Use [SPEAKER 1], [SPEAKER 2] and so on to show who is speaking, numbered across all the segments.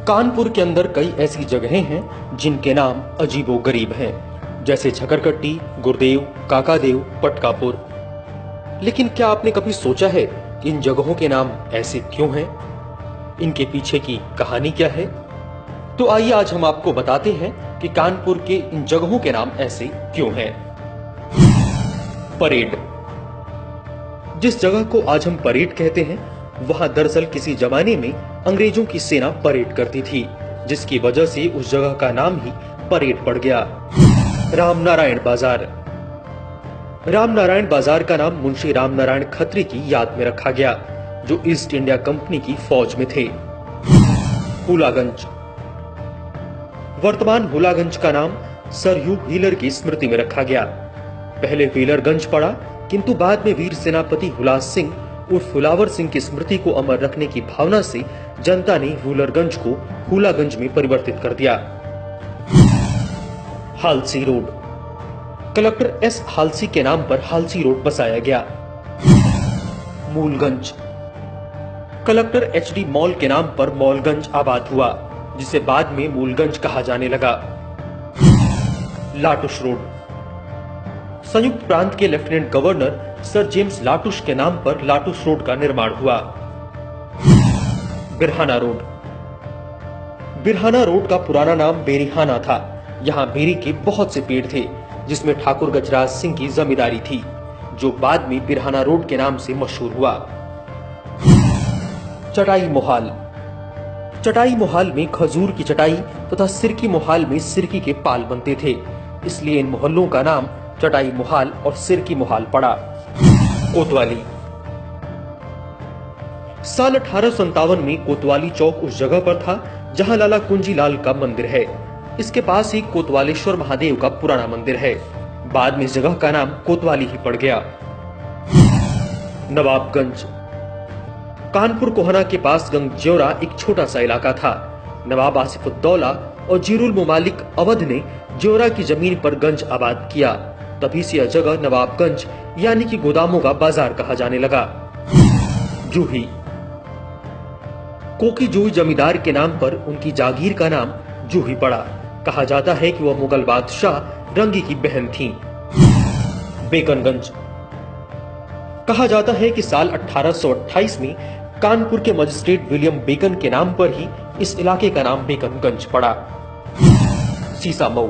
[SPEAKER 1] कानपुर के अंदर कई ऐसी जगहें हैं जिनके नाम अजीबोगरीब हैं, जैसे झकरकट्टी, गुरुदेव, काकादेव, पटकापुर। लेकिन क्या आपने कभी सोचा है कि इन जगहों के नाम ऐसे क्यों हैं? इनके पीछे की कहानी क्या है? तो आइए आज हम आपको बताते हैं कि कानपुर के इन जगहों के नाम ऐसे क्यों हैं। परेड। जिस जगह को आज हम परेड कहते हैं, वहां दरअसल किसी जमाने में अंग्रेजों की सेना परेड करती थी, जिसकी वजह से उस जगह का नाम ही परेड पड़ गया। रामनारायण बाजार। रामनारायण बाजार का नाम मुंशी रामनारायण खत्री की याद में रखा गया, जो ईस्ट इंडिया कंपनी की फौज में थे। हुलागंज। वर्तमान हुलागंज का नाम सर ह्यू व्हीलर की स्मृति में रखा गया। पहले व्हीलरगंज पड़ा, किंतु बाद में वीर सेनापति हुलास सिंह उर्फ हुलावर सिंह की स्मृति को अमर रखने की भावना से जनता ने व्हीलरगंज को हुलागंज में परिवर्तित कर दिया। Halsi road. Collector S Halsi के नाम पर हालसी रोड बसाया गया। Moolganj. Collector H D mall के नाम पर मॉलगंज आबाद हुआ, जिसे बाद में मूलगंज कहा जाने लगा। लाटुश रोड। संयुक्त प्रांत के lieutenant governor sir James Latouche के नाम पर लाटुश रोड का निर्माण हुआ। बिरहाना रोड। बिरहाना रोड का पुराना नाम बेरिहाना था। यहाँ बेरी के बहुत से पेड़ थे, जिसमें ठाकुर गजराज सिंह की जमींदारी थी, जो बाद में बिरहाना रोड के नाम से मशहूर हुआ। चटाई मोहाल। चटाई मोहाल में खजूर की चटाई तथा सिरकी मोहाल में सिरकी के पाल बनते थे, इसलिए इन मोहल्लों का नाम चटाई मोहाल और सिरकी मोहाल पड़ा। कोतवाली। साल 1857 में कोतवाली चौक उस जगह पर था जहां लाला कुंजी लाल का मंदिर है। इसके पास ही कोतवालेश्वर महादेव का पुराना मंदिर है। बाद में इस जगह का नाम कोतवाली ही पड़ गया। नवाबगंज। कानपुर कोहना के पास गंगजेवरा एक छोटा सा इलाका था। नवाब आसिफुद्दौला और जीरुल मुमालिक अवध ने जेवरा की जमीन पर गंज आबाद किया, तभी से यह जगह नवाबगंज यानी कि गोदामों का बाजार कहा जाने लगा। जूही। कोकी जूही जमींदार के नाम पर उनकी जागीर का नाम जूही पड़ा। कहा जाता है कि वह मुगल बादशाह रंगी की बहन थीं। बेकनगंज। कहा जाता है कि साल 1828 में कानपुर के मजिस्ट्रेट विलियम बेकन के नाम पर ही इस इलाके का नाम बेकनगंज पड़ा। सीसा मऊ।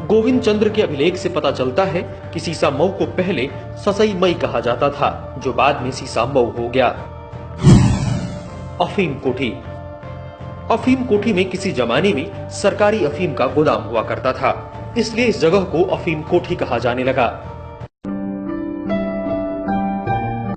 [SPEAKER 1] गोविंद चंद्र के अभिलेख से पता चलता है कि सीसा मऊ को पहले ससई मई कहा जाता था, जो बाद में सीसा मऊ हो गया। अफीम कोठी। अफीम कोठी में किसी जमाने में सरकारी अफीम का गोदाम हुआ करता था, इसलिए इस जगह को अफीम कोठी कहा जाने लगा।